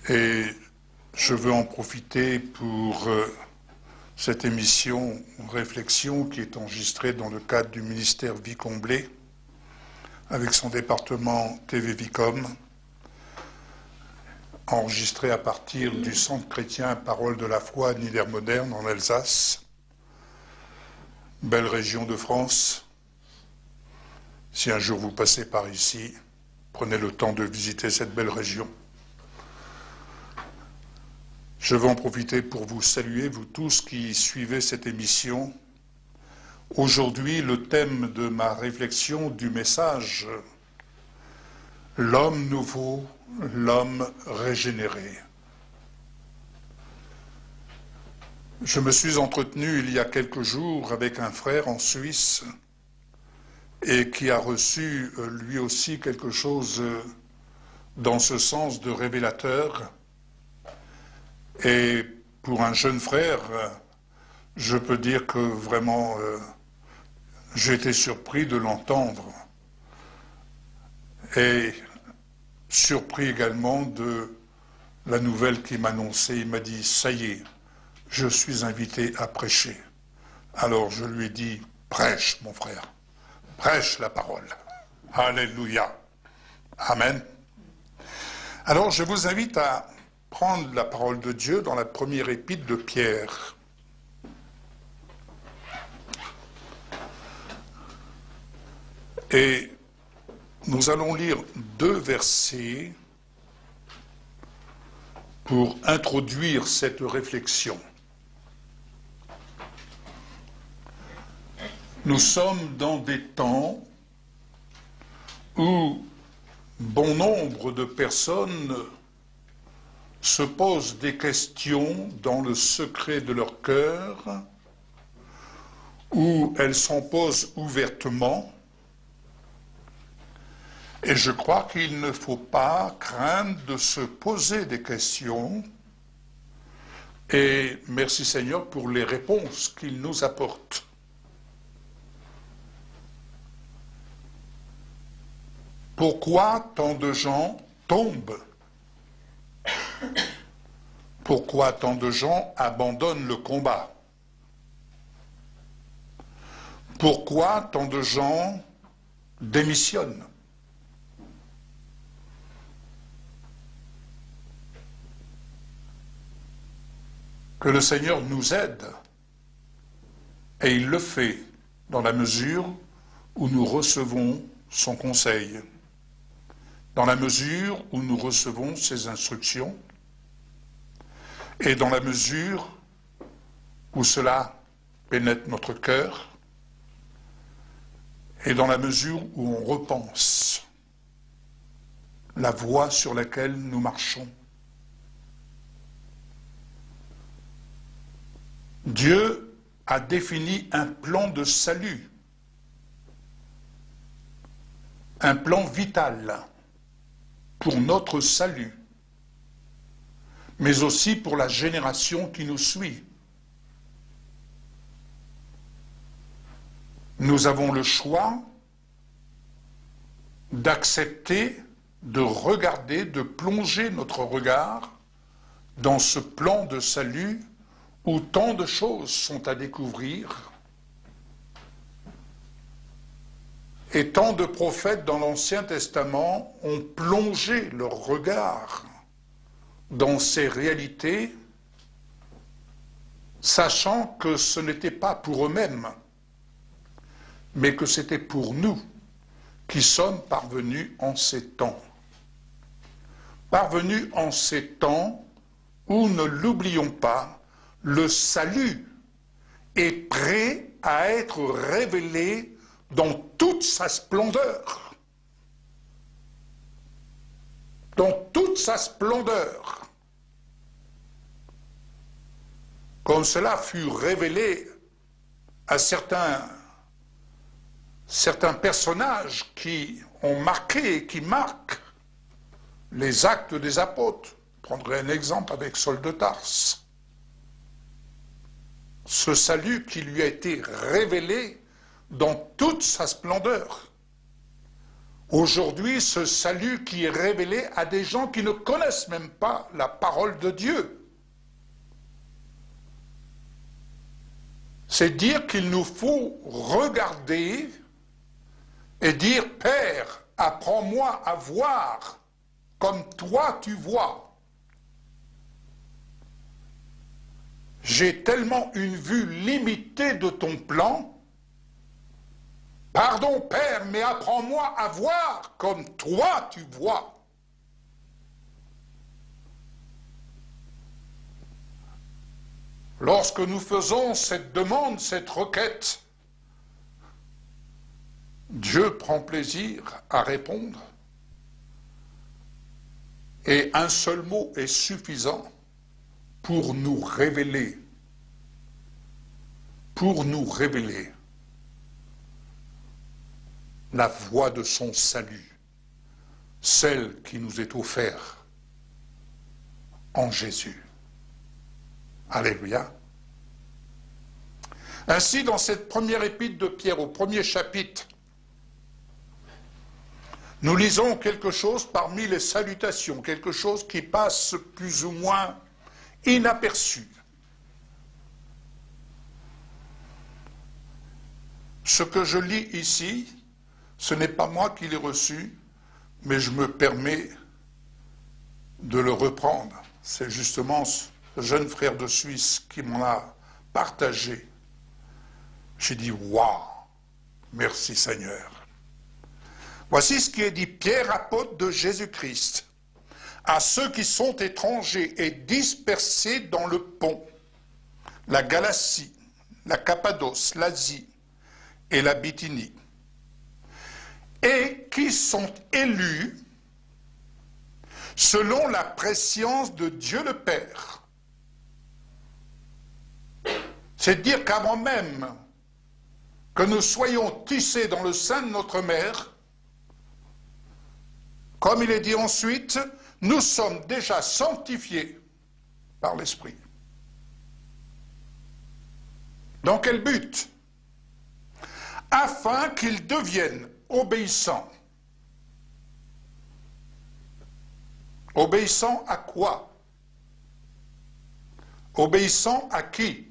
Et je veux en profiter pour cette émission Réflexion qui est enregistrée dans le cadre du ministère Vie Comblée avec son département TV Vicom, enregistrée à partir du Centre chrétien Parole de la foi à Niedermodern en Alsace, belle région de France. Si un jour vous passez par ici, prenez le temps de visiter cette belle région. Je veux en profiter pour vous saluer, vous tous qui suivez cette émission. Aujourd'hui, le thème de ma réflexion, du message, l'homme nouveau, l'homme régénéré. Je me suis entretenu il y a quelques jours avec un frère en Suisse et qui a reçu lui aussi quelque chose dans ce sens de révélateur. Et pour un jeune frère, je peux dire que vraiment j'ai été surpris de l'entendre et surpris également de la nouvelle qu'il m'annonçait. Il m'a dit « ça y est, je suis invité à prêcher ». Alors je lui ai dit « prêche mon frère, prêche la parole ». Alléluia. Amen. Alors je vous invite à prendre la parole de Dieu dans la première épître de Pierre. Et nous allons lire 2 versets pour introduire cette réflexion. Nous sommes dans des temps où bon nombre de personnes se posent des questions dans le secret de leur cœur, où elles s'en posent ouvertement. Et je crois qu'il ne faut pas craindre de se poser des questions. Et merci Seigneur pour les réponses qu'il nous apporte. Pourquoi tant de gens tombent ? Pourquoi tant de gens abandonnent le combat? Pourquoi tant de gens démissionnent? Que le Seigneur nous aide, et il le fait dans la mesure où nous recevons son conseil, dans la mesure où nous recevons ses instructions, et dans la mesure où cela pénètre notre cœur, et dans la mesure où on repense la voie sur laquelle nous marchons. Dieu a défini un plan de salut, un plan vital pour notre salut, mais aussi pour la génération qui nous suit. Nous avons le choix d'accepter, de regarder, de plonger notre regard dans ce plan de salut où tant de choses sont à découvrir et tant de prophètes dans l'Ancien Testament ont plongé leur regard dans ces réalités, sachant que ce n'était pas pour eux-mêmes, mais que c'était pour nous qui sommes parvenus en ces temps. Parvenus en ces temps où, ne l'oublions pas, le salut est prêt à être révélé dans toute sa splendeur. Dans toute sa splendeur. Comme cela fut révélé à certains personnages qui ont marqué et qui marquent les actes des apôtres. Je prendrai un exemple avec Saul de Tarse. Ce salut qui lui a été révélé dans toute sa splendeur. Aujourd'hui, ce salut qui est révélé à des gens qui ne connaissent même pas la parole de Dieu. C'est dire qu'il nous faut regarder et dire, Père, apprends-moi à voir comme toi tu vois. J'ai tellement une vue limitée de ton plan. Pardon, Père, mais apprends-moi à voir comme toi tu vois. Lorsque nous faisons cette demande, cette requête, Dieu prend plaisir à répondre. Et un seul mot est suffisant pour nous révéler la voie de son salut, celle qui nous est offerte en Jésus. Alléluia. Ainsi, dans cette première épître de Pierre, au premier chapitre, nous lisons quelque chose parmi les salutations, quelque chose qui passe plus ou moins inaperçu. Ce que je lis ici, ce n'est pas moi qui l'ai reçu, mais je me permets de le reprendre. C'est justement ce jeune frère de Suisse qui m'en a partagé. J'ai dit, waouh, merci Seigneur. Voici ce qui est dit, Pierre, apôtre de Jésus-Christ, à ceux qui sont étrangers et dispersés dans le Pont, la Galatie, la Cappadoce, l'Asie et la Bithynie, et qui sont élus selon la prescience de Dieu le Père. C'est dire qu'avant même que nous soyons tissés dans le sein de notre mère, comme il est dit ensuite, nous sommes déjà sanctifiés par l'Esprit. Dans quel but? Afin qu'ils deviennent obéissants. Obéissants à quoi? Obéissants à qui?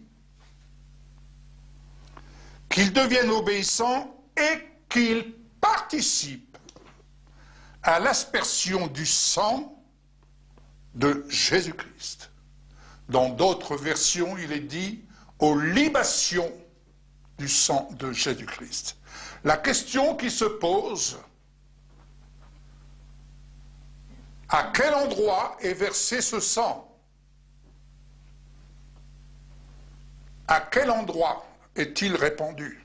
Qu'ils deviennent obéissants et qu'ils participent à l'aspersion du sang de Jésus-Christ. Dans d'autres versions, il est dit aux libations du sang de Jésus-Christ. La question qui se pose, à quel endroit est versé ce sang? À quel endroit est-il répandu?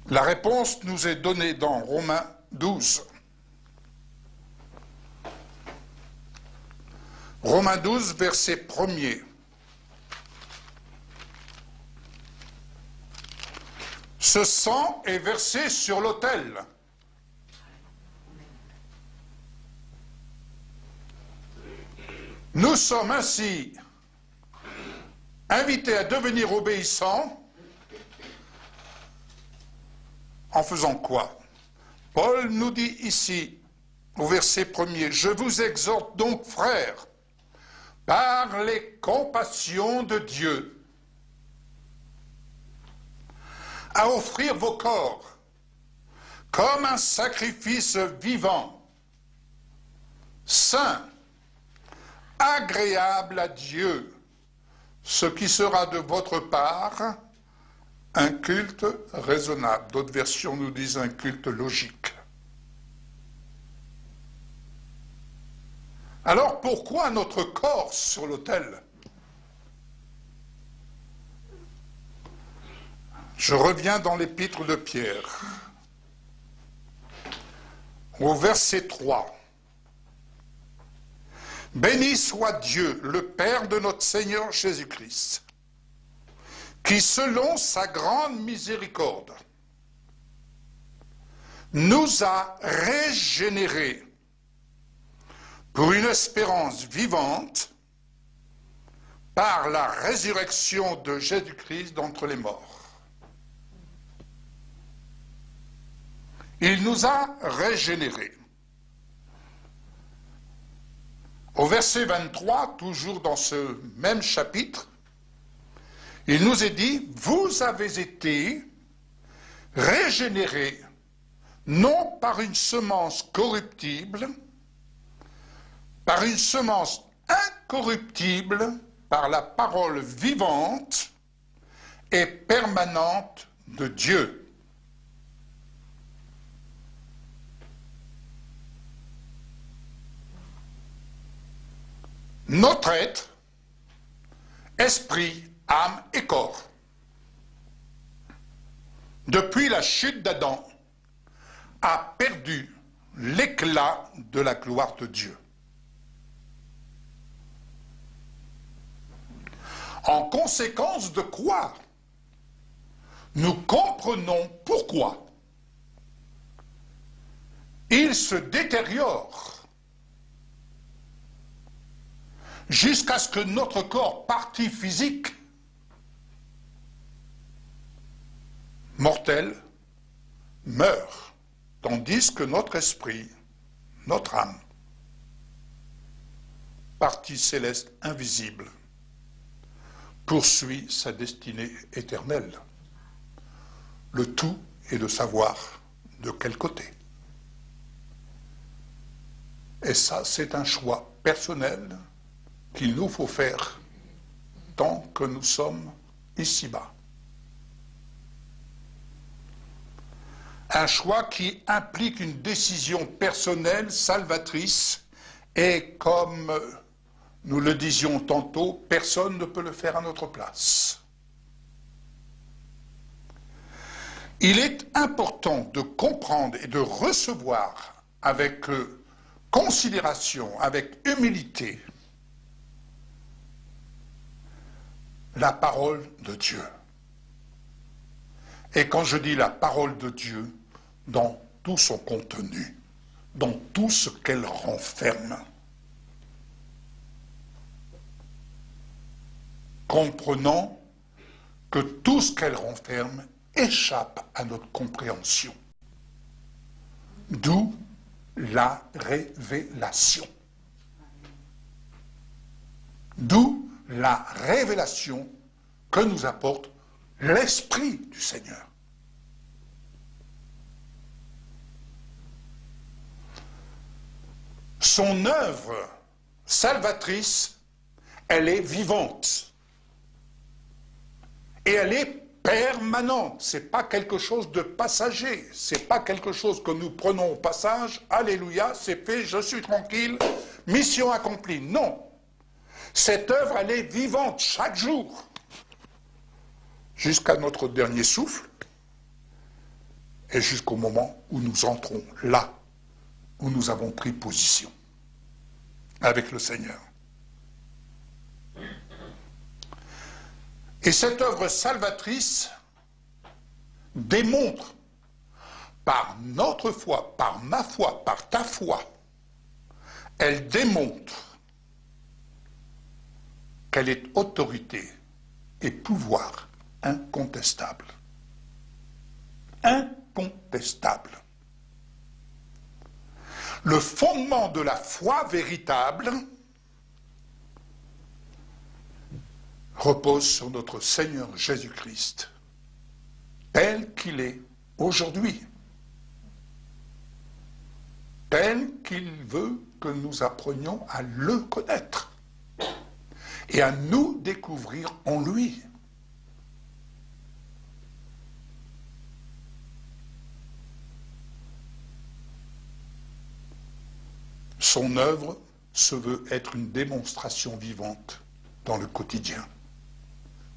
La réponse nous est donnée dans Romains 12. Romains 12, verset 1er. Ce sang est versé sur l'autel. Nous sommes ainsi invités à devenir obéissants en faisant quoi? Paul nous dit ici, au verset 1er, « Je vous exhorte donc, frères, par les compassions de Dieu, à offrir vos corps comme un sacrifice vivant, saint, agréable à Dieu, ce qui sera de votre part un culte raisonnable. » D'autres versions nous disent un culte logique. Alors pourquoi notre corps sur l'autel? Je reviens dans l'épître de Pierre, au verset 3. « Béni soit Dieu, le Père de notre Seigneur Jésus-Christ, qui, selon sa grande miséricorde, nous a régénérés pour une espérance vivante par la résurrection de Jésus-Christ d'entre les morts. » Il nous a régénérés. Au verset 23, toujours dans ce même chapitre, il nous est dit, vous avez été régénérés, non par une semence corruptible, par une semence incorruptible, par la parole vivante et permanente de Dieu. Notre être, esprit, âme et corps, depuis la chute d'Adam, a perdu l'éclat de la gloire de Dieu. En conséquence de quoi nous comprenons pourquoi il se détériore jusqu'à ce que notre corps, partie physique, mortel, meurt, tandis que notre esprit, notre âme, partie céleste invisible, poursuit sa destinée éternelle. Le tout est de savoir de quel côté. Et ça, c'est un choix personnel qu'il nous faut faire tant que nous sommes ici-bas. Un choix qui implique une décision personnelle, salvatrice, et comme nous le disions tantôt, personne ne peut le faire à notre place. Il est important de comprendre et de recevoir avec considération, avec humilité, la parole de Dieu. Et quand je dis la parole de Dieu, dans tout son contenu, dans tout ce qu'elle renferme. Comprenant que tout ce qu'elle renferme échappe à notre compréhension. D'où la révélation. D'où la révélation que nous apporte l'Esprit du Seigneur. Son œuvre salvatrice, elle est vivante. Et elle est permanente. Ce n'est pas quelque chose de passager. Ce n'est pas quelque chose que nous prenons au passage. Alléluia, c'est fait, je suis tranquille, mission accomplie. Non. Cette œuvre, elle est vivante chaque jour. Jusqu'à notre dernier souffle. Et jusqu'au moment où nous entrons là, où nous avons pris position avec le Seigneur. Et cette œuvre salvatrice démontre par notre foi, par ma foi, par ta foi, elle démontre qu'elle est autorité et pouvoir incontestable. Incontestable. Le fondement de la foi véritable repose sur notre Seigneur Jésus-Christ, tel qu'il est aujourd'hui, tel qu'il veut que nous apprenions à le connaître et à nous découvrir en lui. Son œuvre se veut être une démonstration vivante dans le quotidien.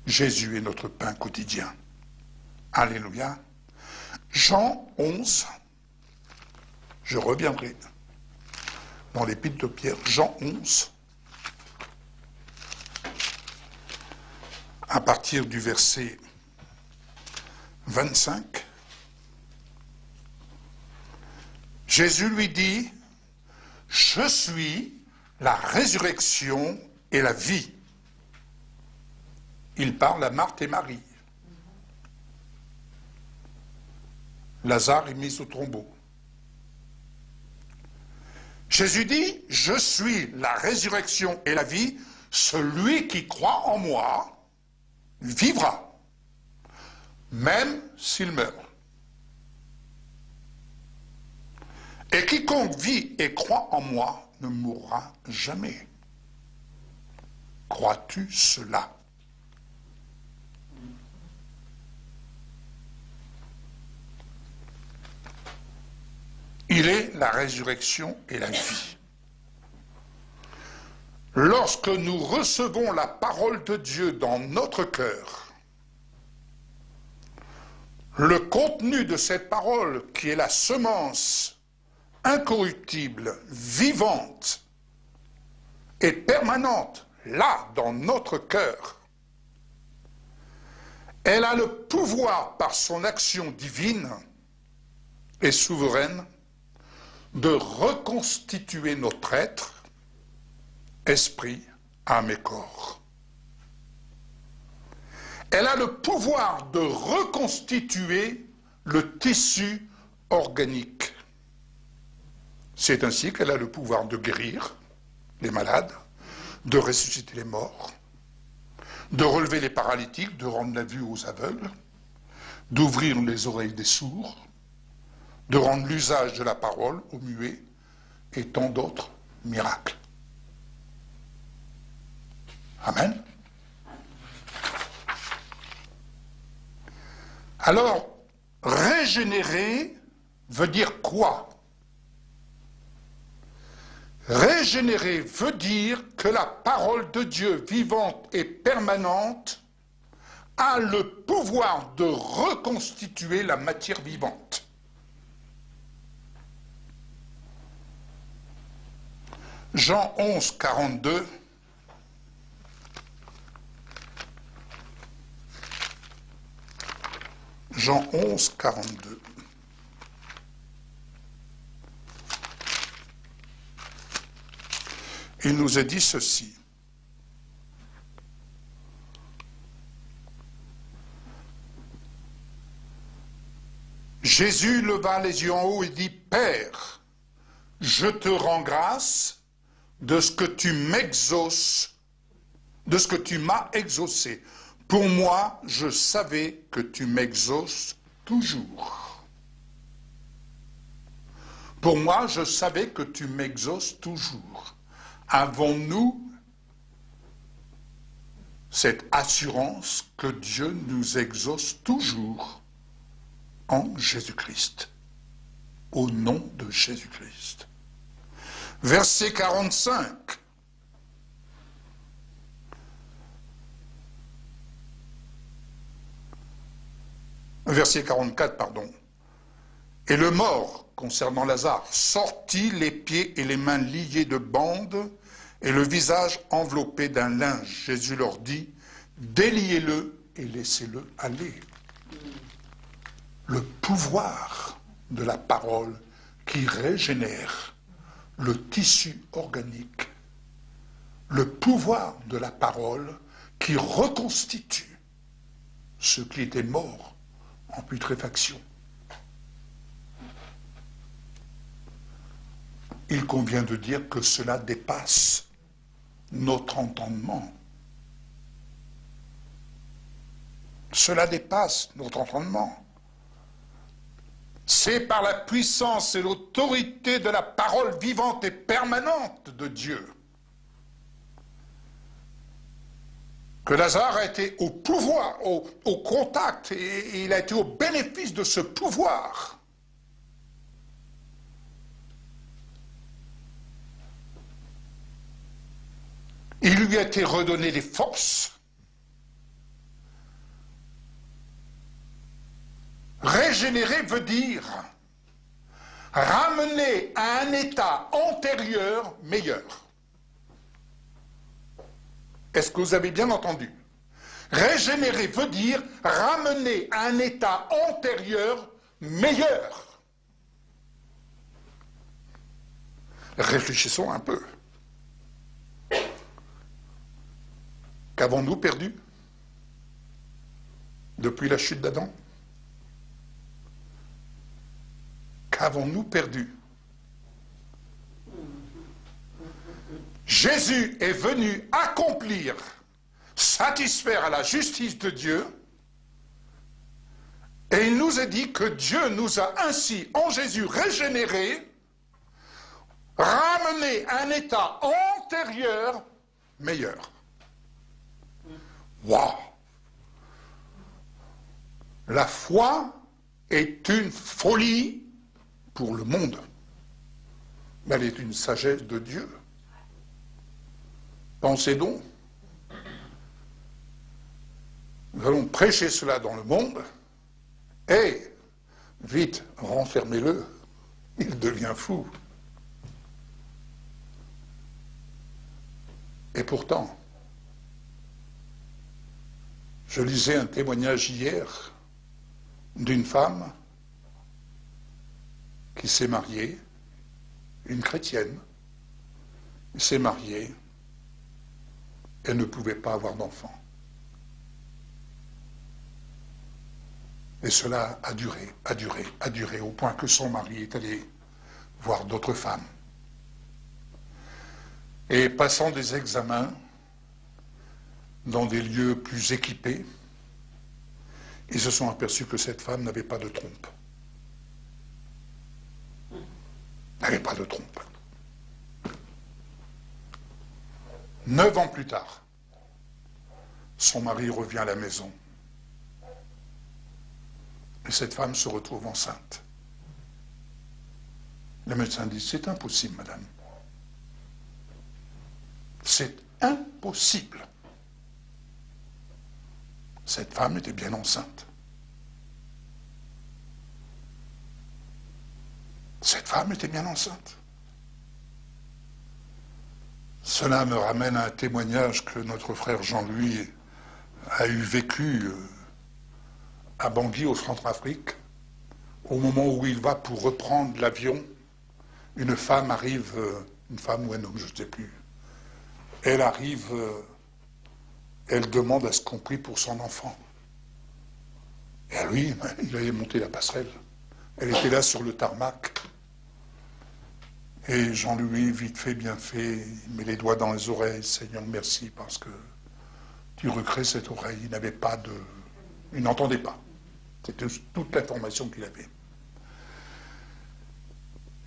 Jésus est notre pain quotidien. Alléluia. Jean 11, je reviendrai dans l'épître de Pierre, Jean 11, à partir du verset 25, Jésus lui dit, « Je suis la résurrection et la vie. » Il parle à Marthe et Marie. Lazare est mis au tombeau. Jésus dit, je suis la résurrection et la vie, celui qui croit en moi vivra, même s'il meurt. Et quiconque vit et croit en moi ne mourra jamais. Crois-tu cela? Il est la résurrection et la vie. Lorsque nous recevons la parole de Dieu dans notre cœur, le contenu de cette parole, qui est la semence incorruptible, vivante et permanente, là, dans notre cœur, elle a le pouvoir, par son action divine et souveraine, de reconstituer notre être, esprit, âme et corps. Elle a le pouvoir de reconstituer le tissu organique. C'est ainsi qu'elle a le pouvoir de guérir les malades, de ressusciter les morts, de relever les paralytiques, de rendre la vue aux aveugles, d'ouvrir les oreilles des sourds, de rendre l'usage de la parole aux muets et tant d'autres miracles. Amen. Alors, régénérer veut dire quoi? Régénérer veut dire que la parole de Dieu vivante et permanente a le pouvoir de reconstituer la matière vivante. Jean 11, 42. Jean 11, 42. Il nous est dit ceci. Jésus leva les yeux en haut et dit, Père, je te rends grâce de ce que tu m'exauces, de ce que tu m'as exaucé. Pour moi, je savais que tu m'exauces toujours. Pour moi, je savais que tu m'exauces toujours. Avons-nous cette assurance que Dieu nous exauce toujours en Jésus-Christ, au nom de Jésus-Christ? Verset 45. Verset 44, pardon. Et le mort, concernant Lazare, sortit les pieds et les mains liés de bandes et le visage enveloppé d'un linge. Jésus leur dit, déliez-le et laissez-le aller. Le pouvoir de la parole qui régénère le tissu organique, le pouvoir de la parole qui reconstitue ce qui était mort en putréfaction. Il convient de dire que cela dépasse notre entendement. Cela dépasse notre entendement. C'est par la puissance et l'autorité de la parole vivante et permanente de Dieu que Lazare a été au pouvoir, au contact, et il a été au bénéfice de ce pouvoir. Il lui a été redonné des forces. Régénérer veut dire ramener à un état antérieur meilleur. Est-ce que vous avez bien entendu? Régénérer veut dire ramener à un état antérieur meilleur. Réfléchissons un peu. Qu'avons-nous perdu depuis la chute d'Adam? Qu'avons-nous perdu? Jésus est venu accomplir, satisfaire à la justice de Dieu, et il nous est dit que Dieu nous a ainsi, en Jésus, régénérés, ramenés à un état antérieur meilleur. Waouh! La foi est une folie pour le monde, mais elle est une sagesse de Dieu. Pensez donc, nous allons prêcher cela dans le monde, et vite, renfermez-le, il devient fou. Et pourtant, je lisais un témoignage hier d'une femme qui s'est mariée, une chrétienne, s'est mariée, elle ne pouvait pas avoir d'enfant. Et cela a duré, au point que son mari est allé voir d'autres femmes. Et passant des examens dans des lieux plus équipés, ils se sont aperçus que cette femme n'avait pas de trompe. N'avait pas de trompe. 9 ans plus tard, son mari revient à la maison. Et cette femme se retrouve enceinte. Le médecin dit, c'est impossible, madame. C'est impossible. Cette femme était bien enceinte. Cette femme était bien enceinte. Cela me ramène à un témoignage que notre frère Jean-Louis a eu vécu à Bangui, au Centrafrique. Au moment où il va pour reprendre l'avion, une femme arrive, une femme ou un homme, je ne sais plus. Elle arrive, elle demande à ce qu'on prie pour son enfant. Et lui, il allait monter la passerelle. Elle était là sur le tarmac. Et Jean-Louis, vite fait, bien fait, il met les doigts dans les oreilles. Seigneur, merci, parce que tu recrées cette oreille. Il n'avait pas de... Il n'entendait pas. C'était toute l'information qu'il avait.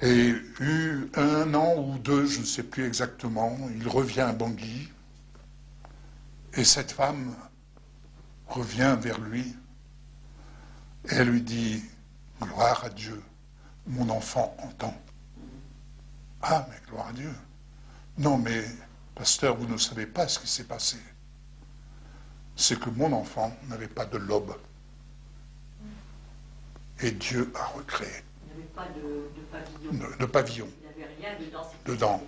Et eu 1 an ou 2, je ne sais plus exactement, il revient à Bangui. Et cette femme revient vers lui. Et elle lui dit, gloire à Dieu, mon enfant entend. Ah, mais gloire à Dieu. Non, mais, pasteur, vous ne savez pas ce qui s'est passé. C'est que mon enfant n'avait pas de lobe. Et Dieu a recréé. Il n'y avait pas de pavillon. De pavillon. Il n'y avait rien dedans. Dedans.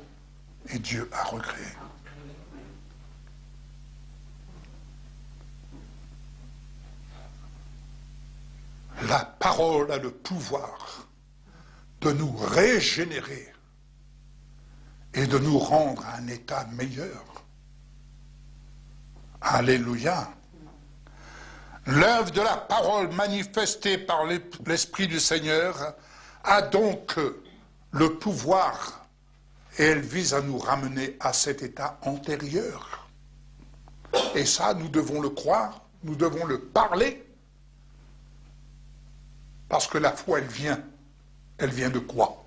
Et Dieu a recréé. La parole a le pouvoir de nous régénérer et de nous rendre à un état meilleur. Alléluia. L'œuvre de la parole manifestée par l'Esprit du Seigneur a donc le pouvoir et elle vise à nous ramener à cet état antérieur. Et ça, nous devons le croire, nous devons le parler. Parce que la foi, elle vient de quoi?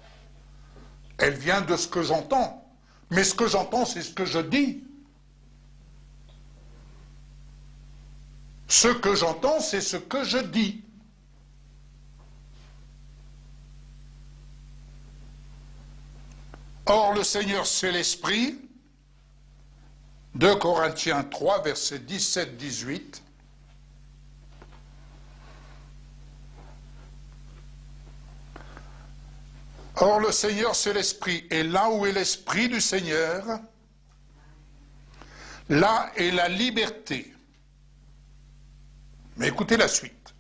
Elle vient de ce que j'entends. Mais ce que j'entends, c'est ce que je dis. Ce que j'entends, c'est ce que je dis. Or, le Seigneur, c'est l'Esprit. 2 Corinthiens 3, versets 17-18. Or, le Seigneur, c'est l'Esprit. Et là où est l'Esprit du Seigneur, là est la liberté. Mais écoutez la suite.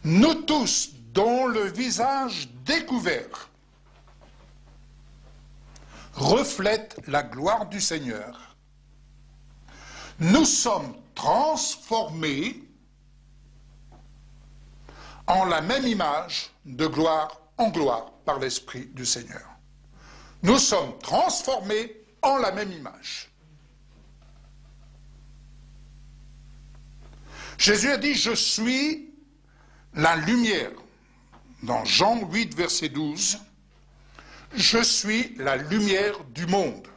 Nous tous, dont le visage découvert reflète la gloire du Seigneur, nous sommes transformés en la même image de gloire en gloire par l'Esprit du Seigneur. Nous sommes transformés en la même image. Jésus a dit, je suis la lumière. Dans Jean 8, verset 12, je suis la lumière du monde.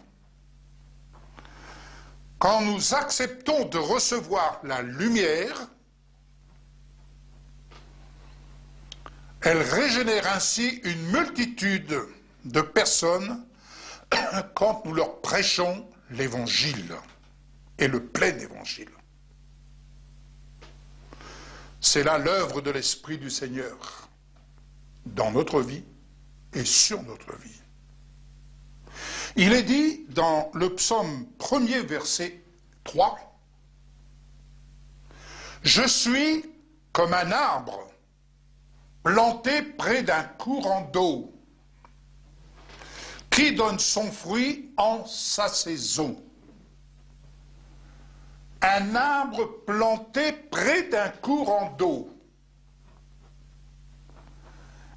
Quand nous acceptons de recevoir la lumière, elle régénère ainsi une multitude de personnes quand nous leur prêchons l'évangile et le plein évangile. C'est là l'œuvre de l'Esprit du Seigneur dans notre vie et sur notre vie. Il est dit dans le psaume 1er, verset 3, « Je suis comme un arbre planté près d'un courant d'eau, qui donne son fruit en sa saison. » Un arbre planté près d'un courant d'eau.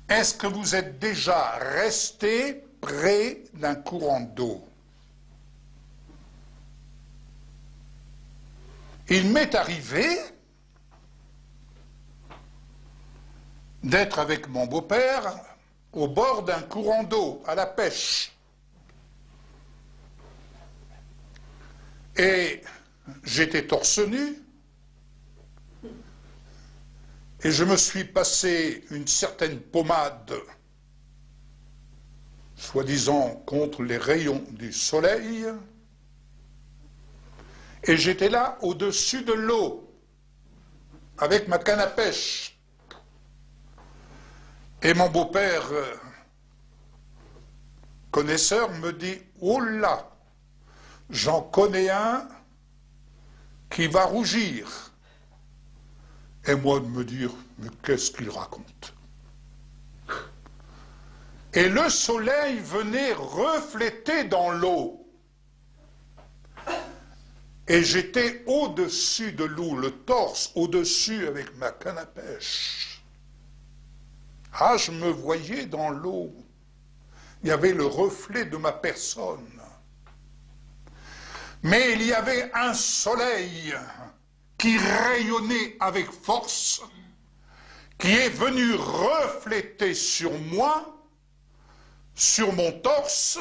Est-ce que vous êtes déjà resté près d'un courant d'eau? Il m'est arrivé d'être avec mon beau-père au bord d'un courant d'eau, à la pêche. Et j'étais torse nu, et je me suis passé une certaine pommade, soi-disant contre les rayons du soleil, et j'étais là au-dessus de l'eau, avec ma canne à pêche. Et mon beau-père, connaisseur, me dit, « Oh là, j'en connais un qui va rougir. » Et moi de me dire, mais qu'est-ce qu'il raconte? Et le soleil venait refléter dans l'eau. Et j'étais au-dessus de l'eau, le torse au-dessus avec ma canne à pêche. Ah, je me voyais dans l'eau. Il y avait le reflet de ma personne. Mais il y avait un soleil qui rayonnait avec force, qui est venu refléter sur moi, sur mon torse,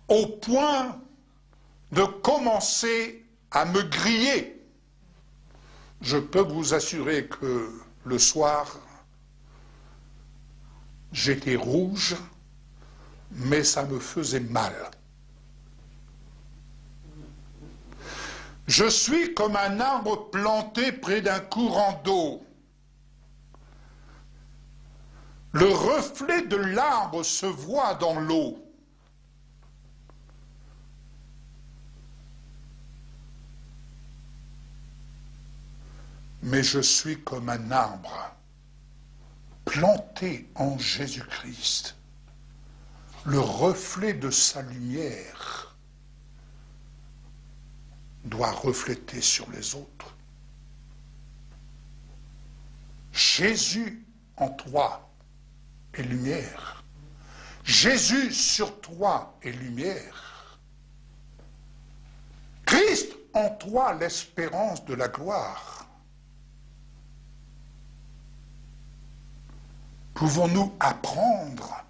au point de commencer à me griller. Je peux vous assurer que le soir, j'étais rouge, mais ça me faisait mal. Je suis comme un arbre planté près d'un courant d'eau. Le reflet de l'arbre se voit dans l'eau. Mais je suis comme un arbre planté en Jésus-Christ. Le reflet de sa lumière doit refléter sur les autres. Jésus en toi est lumière. Jésus sur toi est lumière. Christ en toi l'espérance de la gloire. Pouvons-nous apprendre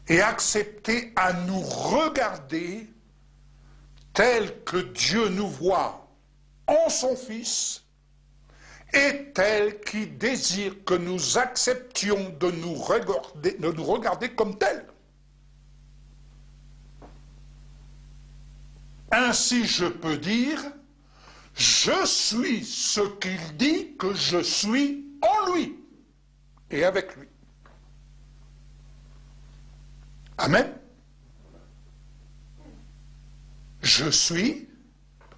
et accepter à nous regarder tel que Dieu nous voit en son Fils et tel qu'il désire que nous acceptions de nous regarder comme tel. Ainsi je peux dire, je suis ce qu'il dit que je suis en lui et avec lui. Amen. Je suis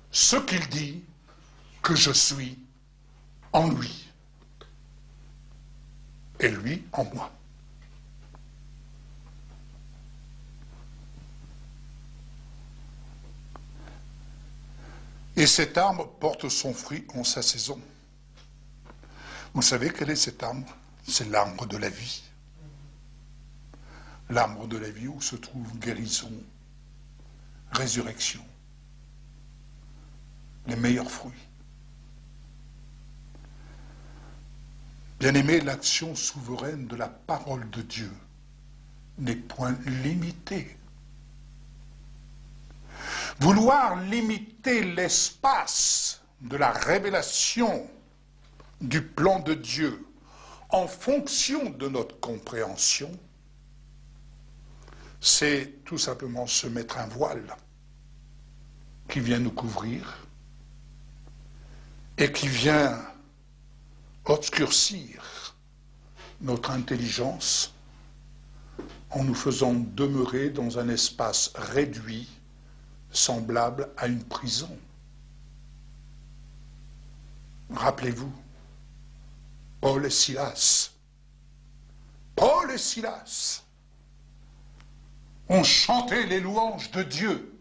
ce qu'il dit que je suis en lui et lui en moi. Et cet arbre porte son fruit en sa saison. Vous savez quel est cet arbre? C'est l'arbre de la vie. L'arbre de la vie où se trouve guérison, résurrection, les meilleurs fruits. Bien-aimé, l'action souveraine de la parole de Dieu n'est point limitée. Vouloir limiter l'espace de la révélation du plan de Dieu en fonction de notre compréhension, c'est tout simplement se mettre un voile qui vient nous couvrir et qui vient obscurcir notre intelligence en nous faisant demeurer dans un espace réduit semblable à une prison. Rappelez-vous, Paul et Silas ont chanté les louanges de Dieu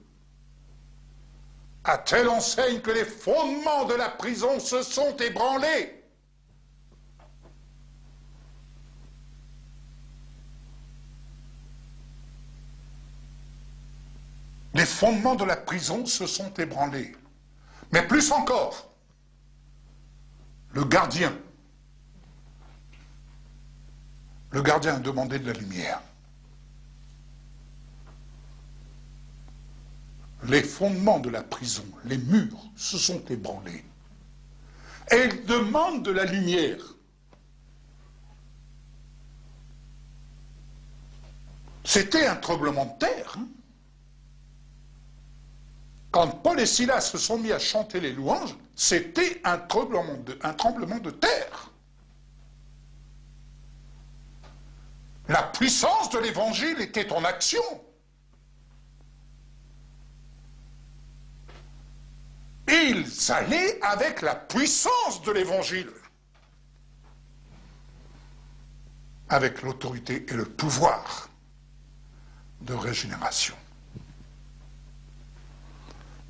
à telle enseigne que les fondements de la prison se sont ébranlés. Les fondements de la prison se sont ébranlés. Mais plus encore, le gardien a demandé de la lumière. Les fondements de la prison, les murs, se sont ébranlés. Et il demande de la lumière. C'était un tremblement de terre. Quand Paul et Silas se sont mis à chanter les louanges, c'était un tremblement de terre. La puissance de l'évangile était en action. Ils allaient avec la puissance de l'évangile, avec l'autorité et le pouvoir de régénération.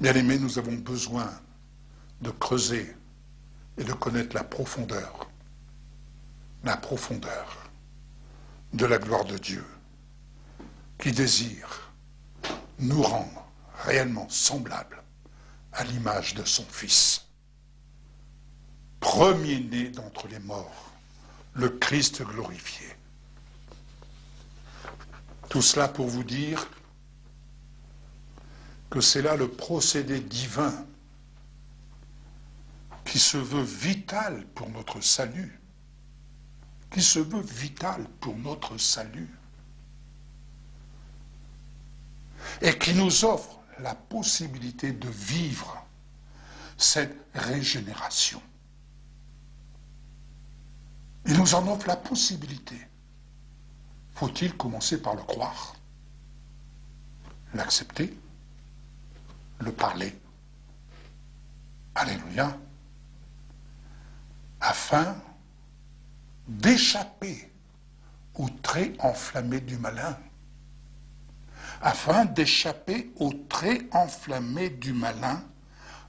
Bien-aimés, nous avons besoin de creuser et de connaître la profondeur de la gloire de Dieu, qui désire nous rendre réellement semblables à l'image de son Fils. Premier-né d'entre les morts, le Christ glorifié. Tout cela pour vous dire que c'est là le procédé divin qui se veut vital pour notre salut, et qui nous offre la possibilité de vivre cette régénération. Il nous en offre la possibilité. Faut-il commencer par le croire, l'accepter, le parler? Alléluia. Afin d'échapper aux traits enflammés du malin.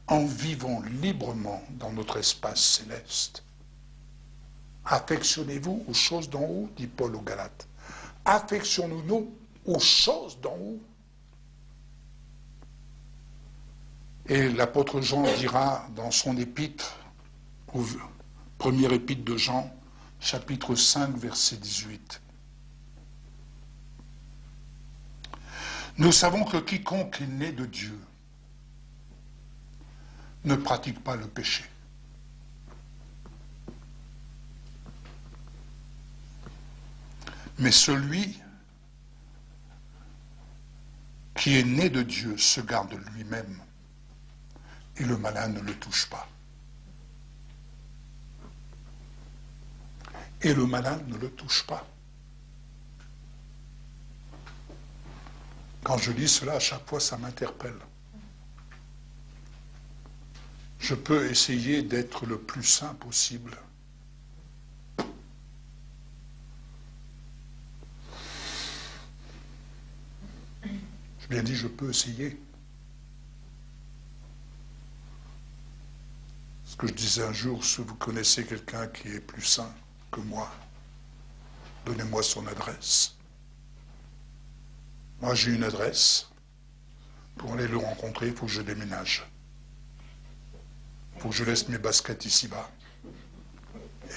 En vivant librement dans notre espace céleste. Affectionnez-vous aux choses d'en haut, dit Paul aux Galates. Affectionnons-nous aux choses d'en haut. Et l'apôtre Jean dira dans son épître, au premier épître de Jean, chapitre 5, verset 18. Nous savons que quiconque est né de Dieu ne pratique pas le péché. Mais celui qui est né de Dieu se garde lui-même et le malin ne le touche pas. Et le malin ne le touche pas. Quand je lis cela, à chaque fois, ça m'interpelle. Je peux essayer d'être le plus saint possible. J'ai bien dit, je peux essayer. Ce que je disais un jour, si vous connaissez quelqu'un qui est plus saint que moi, donnez-moi son adresse. Moi, j'ai une adresse Pour aller le rencontrer, il faut que je déménage. Il faut que je laisse mes baskets ici-bas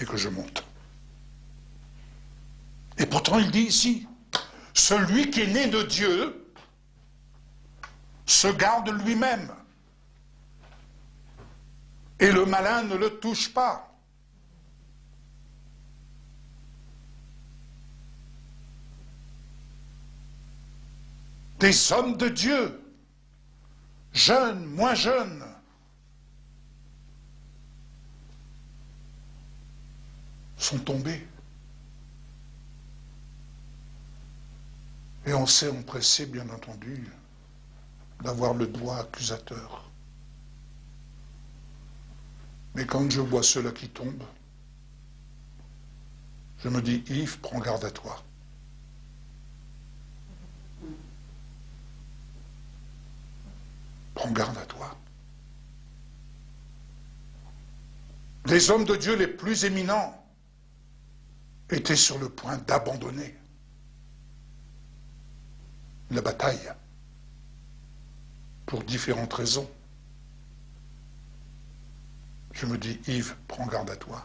et que je monte. Et pourtant, il dit ici, celui qui est né de Dieu se garde lui-même. Et le malin ne le touche pas. Des hommes de Dieu, jeunes, moins jeunes, sont tombés. Et on s'est empressé, bien entendu, d'avoir le doigt accusateur. Mais quand je vois ceux-là qui tombent, je me dis, Yves, prends garde à toi. Prends garde à toi. Les hommes de Dieu les plus éminents étaient sur le point d'abandonner la bataille pour différentes raisons. Je me dis, Yves, prends garde à toi.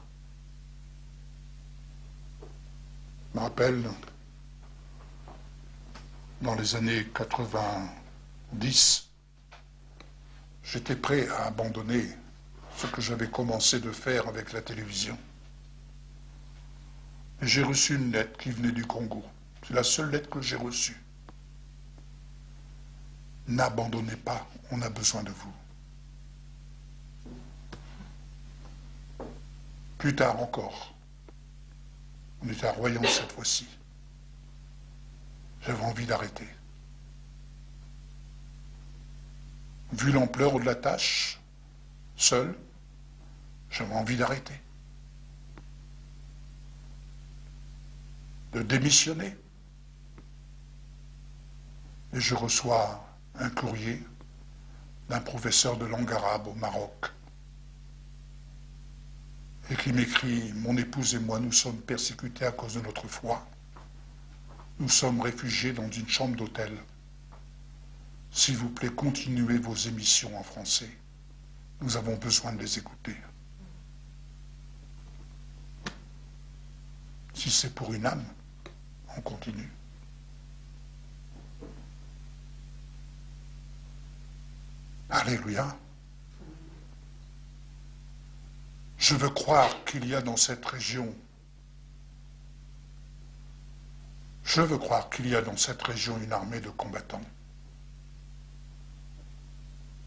Je me rappelle, dans les années 90, j'étais prêt à abandonner ce que j'avais commencé de faire avec la télévision. Et j'ai reçu une lettre qui venait du Congo. C'est la seule lettre que j'ai reçue. N'abandonnez pas, on a besoin de vous. Plus tard encore, on était à Royan cette fois-ci. J'avais envie d'arrêter. Vu l'ampleur de la tâche, seul, j'avais envie d'arrêter. De démissionner. Et je reçois un courrier d'un professeur de langue arabe au Maroc et qui m'écrit, mon épouse et moi, nous sommes persécutés à cause de notre foi. Nous sommes réfugiés dans une chambre d'hôtel. S'il vous plaît, continuez vos émissions en français. Nous avons besoin de les écouter. Si c'est pour une âme, on continue. Alléluia. Je veux croire qu'il y a dans cette région, une armée de combattants.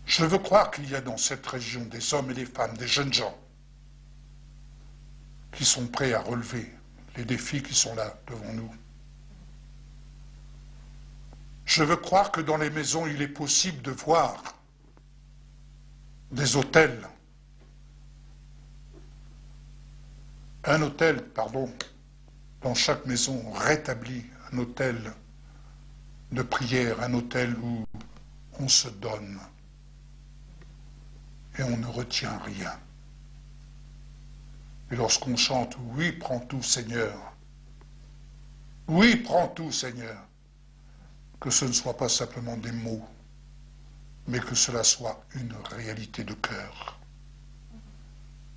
Je veux croire qu'il y a dans cette région des hommes et des femmes, des jeunes gens, qui sont prêts à relever les défis qui sont là devant nous. Je veux croire que dans les maisons, il est possible de voir des hôtels, dans chaque maison rétabli, un hôtel de prière, un hôtel où on se donne et on ne retient rien. Et lorsqu'on chante « Oui, prends tout, Seigneur », oui, prends tout, Seigneur, que ce ne soit pas simplement des mots, mais que cela soit une réalité de cœur.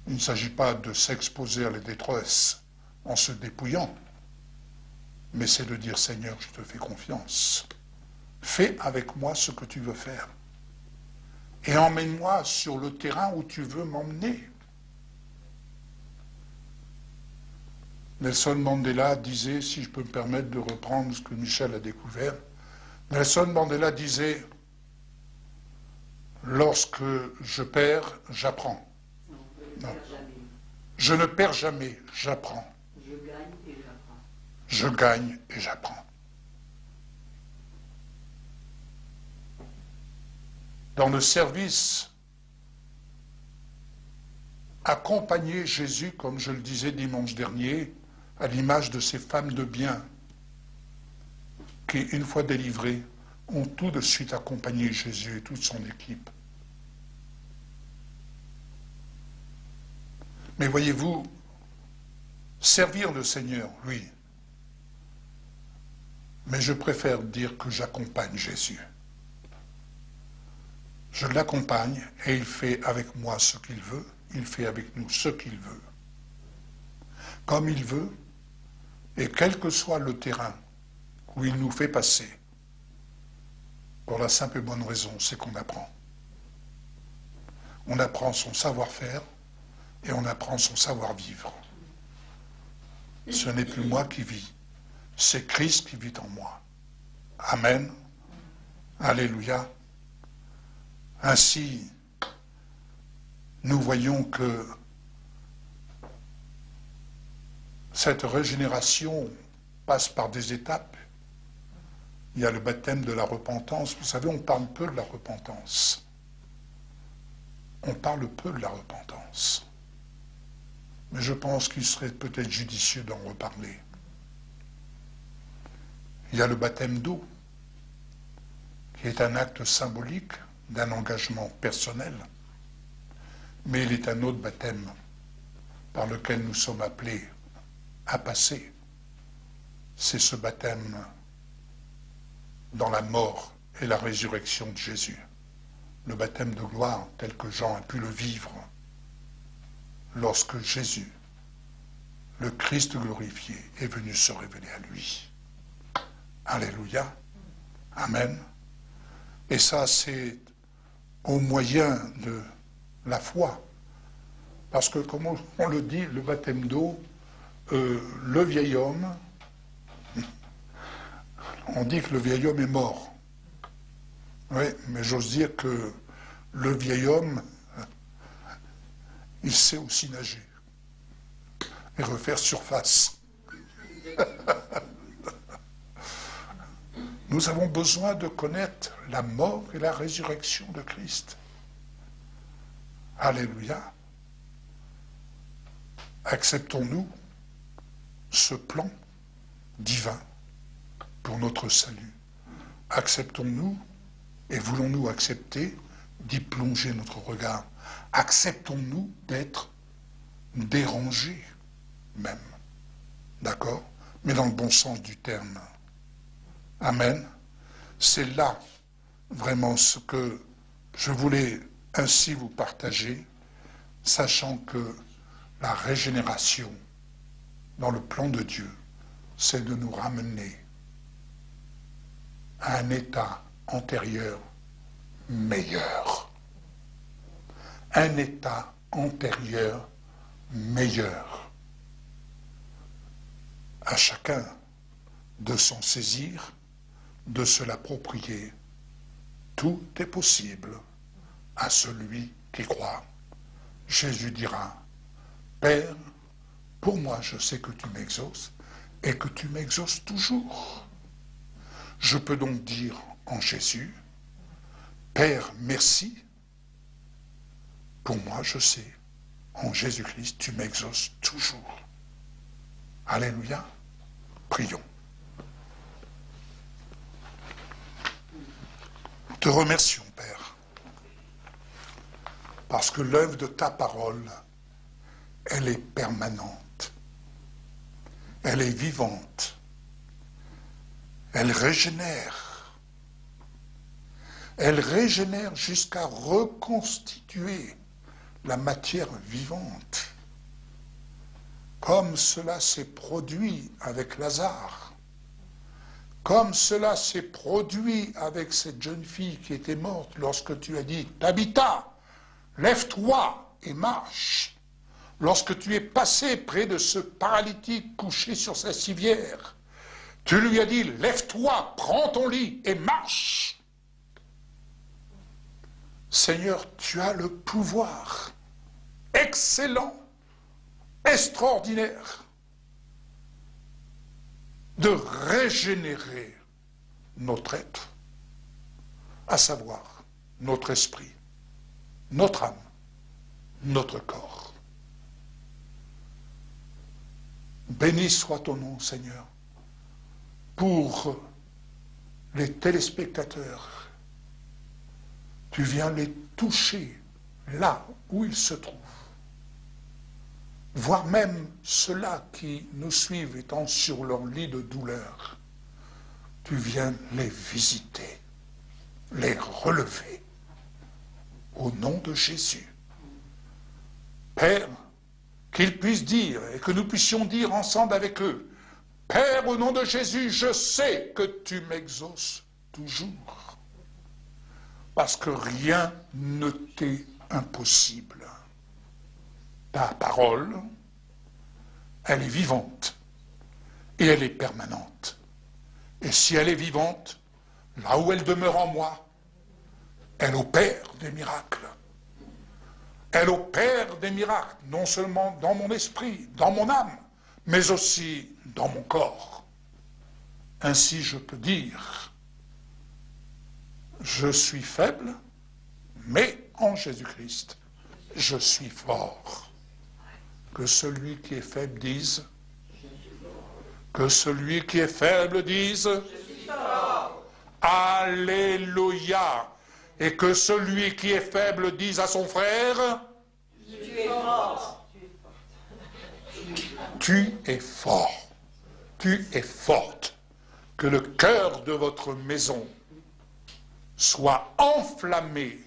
Il ne s'agit pas de s'exposer à la détresse en se dépouillant, mais c'est de dire, Seigneur, je te fais confiance. Fais avec moi ce que tu veux faire. Et emmène-moi sur le terrain où tu veux m'emmener. Nelson Mandela disait, si je peux me permettre de reprendre ce que Michel a découvert, Nelson Mandela disait, lorsque je perds, j'apprends. Non. Je ne perds jamais, j'apprends. Je gagne et j'apprends. Je gagne et j'apprends. Dans le service, accompagner Jésus, comme je le disais dimanche dernier, à l'image de ces femmes de bien qui, une fois délivrées, ont tout de suite accompagné Jésus et toute son équipe. Mais voyez-vous, servir le Seigneur, oui. Mais je préfère dire que j'accompagne Jésus. Je l'accompagne et il fait avec moi ce qu'il veut, il fait avec nous ce qu'il veut, comme il veut, et quel que soit le terrain où il nous fait passer, pour la simple et bonne raison, c'est qu'on apprend. On apprend son savoir-faire et on apprend son savoir-vivre. Ce n'est plus moi qui vis, c'est Christ qui vit en moi. Amen. Alléluia. Ainsi, nous voyons que cette régénération passe par des étapes. Il y a le baptême de la repentance. Vous savez, on parle peu de la repentance. On parle peu de la repentance. Mais je pense qu'il serait peut-être judicieux d'en reparler. Il y a le baptême d'eau, qui est un acte symbolique d'un engagement personnel, mais il est un autre baptême par lequel nous sommes appelés à passer. C'est ce baptême dans la mort et la résurrection de Jésus. Le baptême de gloire tel que Jean a pu le vivre lorsque Jésus, le Christ glorifié, est venu se révéler à lui. Alléluia. Amen. Et ça, c'est au moyen de la foi. Parce que, comme on le dit, le baptême d'eau, le vieil homme, on dit que le vieil homme est mort. Oui, mais j'ose dire que le vieil homme, il sait aussi nager et refaire surface. Nous avons besoin de connaître la mort et la résurrection de Christ. Alléluia. Acceptons-nous ce plan divin pour notre salut. Acceptons-nous et voulons-nous accepter d'y plonger notre regard. Acceptons-nous d'être dérangés même. D'accord? Mais dans le bon sens du terme. Amen. C'est là vraiment ce que je voulais ainsi vous partager, sachant que la régénération dans le plan de Dieu, c'est de nous ramener à un état antérieur meilleur. Un état antérieur meilleur. À chacun de s'en saisir, de se l'approprier. Tout est possible à celui qui croit. Jésus dira, Père, pour moi je sais que tu m'exauces et que tu m'exauces toujours. Je peux donc dire en Jésus, Père, merci. Pour moi je sais, en Jésus-Christ, tu m'exauces toujours. Alléluia. Prions. Nous te remercions, Père, parce que l'œuvre de ta parole, elle est permanente, elle est vivante, elle régénère jusqu'à reconstituer la matière vivante, comme cela s'est produit avec Lazare, comme cela s'est produit avec cette jeune fille qui était morte lorsque tu as dit « Tabitha, lève-toi et marche ». Lorsque tu es passé près de ce paralytique couché sur sa civière, tu lui as dit « Lève-toi, prends ton lit et marche ». Seigneur, tu as le pouvoir excellent, extraordinaire, de régénérer notre être, à savoir notre esprit, notre âme, notre corps. Béni soit ton nom, Seigneur, pour les téléspectateurs. Tu viens les toucher là où ils se trouvent. Voire même ceux-là qui nous suivent étant sur leur lit de douleur. Tu viens les visiter, les relever au nom de Jésus. Père, qu'ils puissent dire, et que nous puissions dire ensemble avec eux, Père, au nom de Jésus, je sais que tu m'exauces toujours. Parce que rien ne t'est impossible. Ta parole, elle est vivante et elle est permanente. Et si elle est vivante, là où elle demeure en moi, elle opère des miracles. Elle opère des miracles, non seulement dans mon esprit, dans mon âme, mais aussi dans mon corps. Ainsi je peux dire, je suis faible, mais en Jésus-Christ, je suis fort. Que celui qui est faible dise, que celui qui est faible dise, je suis fort. Alléluia. Et que celui qui est faible dise à son frère, tu es fort. Tu es fort. Tu es forte. Que le cœur de votre maison soit enflammé,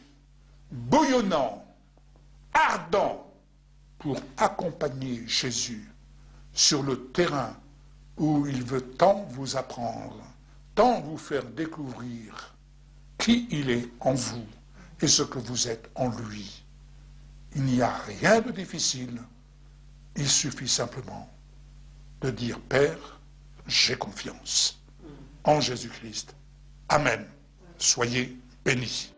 bouillonnant, ardent, pour accompagner Jésus sur le terrain où il veut tant vous apprendre, tant vous faire découvrir qui il est en vous et ce que vous êtes en lui. Il n'y a rien de difficile. Il suffit simplement de dire, Père, j'ai confiance en Jésus-Christ. Amen. Soyez bénis.